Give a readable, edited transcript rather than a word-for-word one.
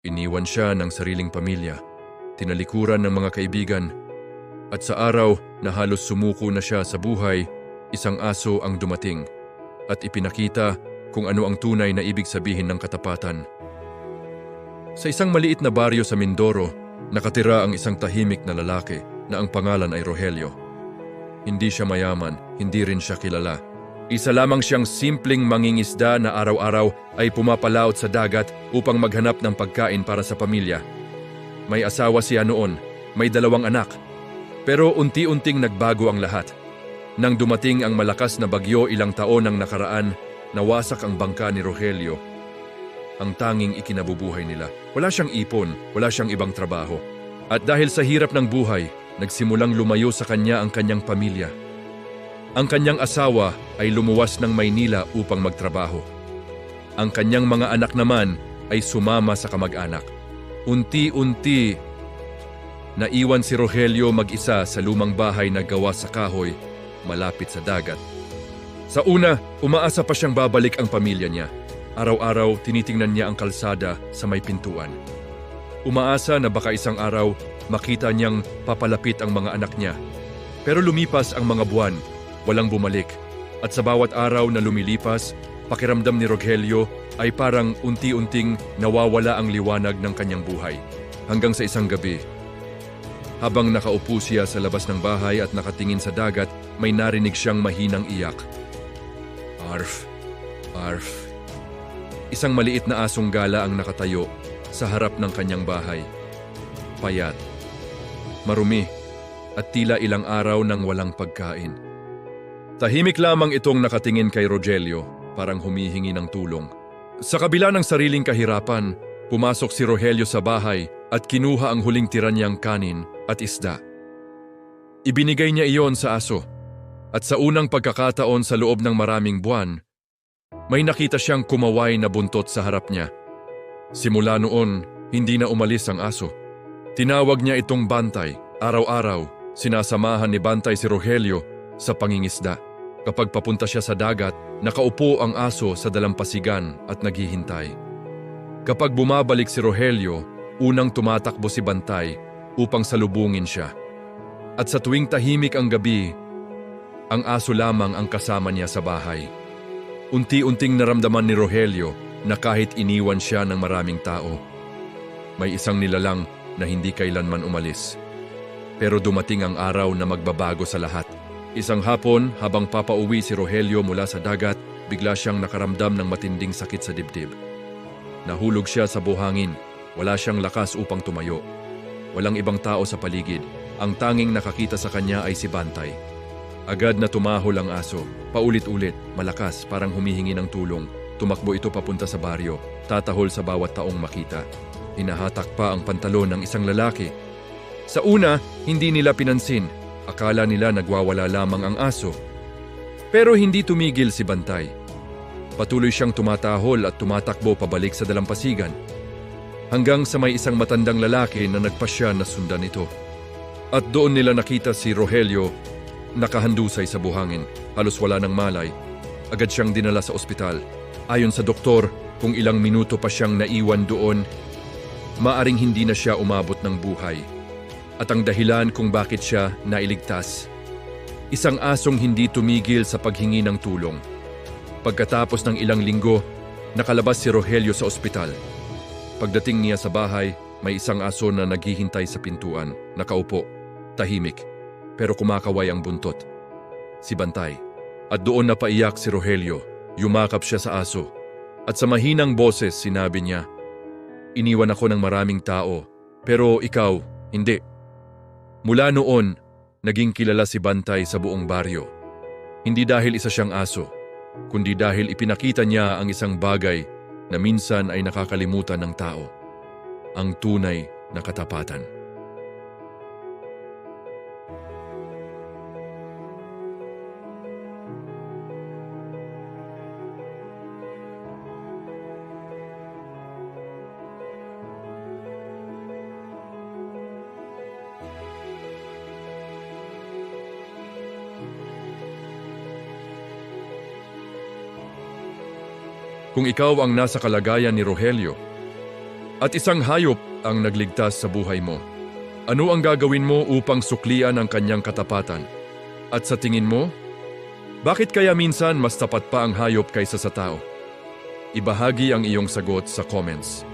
Iniwan siya ng sariling pamilya, tinalikuran ng mga kaibigan, at sa araw na halos sumuko na siya sa buhay, isang aso ang dumating at ipinakita kung ano ang tunay na ibig sabihin ng katapatan. Sa isang maliit na baryo sa Mindoro, nakatira ang isang tahimik na lalaki na ang pangalan ay Rogelio. Hindi siya mayaman, hindi rin siya kilala. Isa lamang siyang simpleng mangingisda na araw-araw ay pumapalaot sa dagat upang maghanap ng pagkain para sa pamilya. May asawa siya noon, may 2 anak. Pero unti-unting nagbago ang lahat. Nang dumating ang malakas na bagyo ilang taon ang nakaraan, nawasak ang bangka ni Rogelio. Ang tanging ikinabubuhay nila. Wala siyang ipon, wala siyang ibang trabaho. At dahil sa hirap ng buhay, nagsimulang lumayo sa kanya ang kanyang pamilya. Ang kanyang asawa ay lumuwas ng Maynila upang magtrabaho. Ang kanyang mga anak naman ay sumama sa kamag-anak. Unti-unti, naiwan si Rogelio mag-isa sa lumang bahay na gawa sa kahoy malapit sa dagat. Sa una, umaasa pa siyang babalik ang pamilya niya. Araw-araw, tinitingnan niya ang kalsada sa may pintuan. Umaasa na baka isang araw, makita niyang papalapit ang mga anak niya. Pero lumipas ang mga buwan, walang bumalik. At sa bawat araw na lumilipas, pakiramdam ni Rogelio ay parang unti-unting nawawala ang liwanag ng kanyang buhay. Hanggang sa isang gabi, habang nakaupo siya sa labas ng bahay at nakatingin sa dagat, may narinig siyang mahinang iyak. Arf, arf. Isang maliit na asong gala ang nakatayo sa harap ng kanyang bahay. Payat, marumi, at tila ilang araw nang walang pagkain. Tahimik lamang itong nakatingin kay Rogelio, parang humihingi ng tulong. Sa kabila ng sariling kahirapan, pumasok si Rogelio sa bahay at kinuha ang huling tira niyang kanin at isda. Ibinigay niya iyon sa aso. At sa unang pagkakataon sa loob ng maraming buwan, may nakita siyang kumaway na buntot sa harap niya. Simula noon, hindi na umalis ang aso. Tinawag niya itong Bantay. Araw-araw, sinasamahan ni Bantay si Rogelio sa pangingisda. Kapag papunta siya sa dagat, nakaupo ang aso sa dalampasigan at naghihintay. Kapag bumabalik si Rogelio, unang tumatakbo si Bantay upang salubungin siya. At sa tuwing tahimik ang gabi, ang aso lamang ang kasama niya sa bahay. Unti-unting naramdaman ni Rogelio na kahit iniwan siya ng maraming tao, may isang nilalang na hindi kailanman umalis. Pero dumating ang araw na magbabago sa lahat. Isang hapon, habang papauwi si Rogelio mula sa dagat, bigla siyang nakaramdam ng matinding sakit sa dibdib. Nahulog siya sa buhangin, wala siyang lakas upang tumayo. Walang ibang tao sa paligid, ang tanging nakakita sa kanya ay si Bantay. Agad na tumahol ang aso, paulit-ulit, malakas, parang humihingi ng tulong. Tumakbo ito papunta sa baryo, tatahol sa bawat taong makita. Hinahatak pa ang pantalon ng isang lalaki. Sa una, hindi nila pinansin. Akala nila nagwawala lamang ang aso. Pero hindi tumigil si Bantay. Patuloy siyang tumatahol at tumatakbo pabalik sa dalampasigan. Hanggang sa may isang matandang lalaki na nagpasya na sundan ito. At doon nila nakita si Rogelio nakahandusay sa buhangin, halos wala ng malay. Agad siyang dinala sa ospital. Ayon sa doktor, kung ilang minuto pa siyang naiwan doon, maaring hindi na siya umabot ng buhay. At ang dahilan kung bakit siya nailigtas, isang asong hindi tumigil sa paghingi ng tulong. Pagkatapos ng ilang linggo, nakalabas si Rogelio sa ospital. Pagdating niya sa bahay, may isang aso na naghihintay sa pintuan, nakaupo, tahimik, pero kumakaway ang buntot. Si Bantay. At doon napaiyak si Rogelio, yumakap siya sa aso. At sa mahinang boses sinabi niya, "Iniwan ako ng maraming tao, pero ikaw, hindi." Mula noon, naging kilala si Bantay sa buong baryo. Hindi dahil isa siyang aso, kundi dahil ipinakita niya ang isang bagay na minsan ay nakakalimutan ng tao, ang tunay na katapatan. Kung ikaw ang nasa kalagayan ni Rogelio, At isang hayop ang nagligtas sa buhay mo. Ano ang gagawin mo upang suklian ang kanyang katapatan? At sa tingin mo, bakit kaya minsan mas tapat pa ang hayop kaysa sa tao? Ibahagi ang iyong sagot sa comments.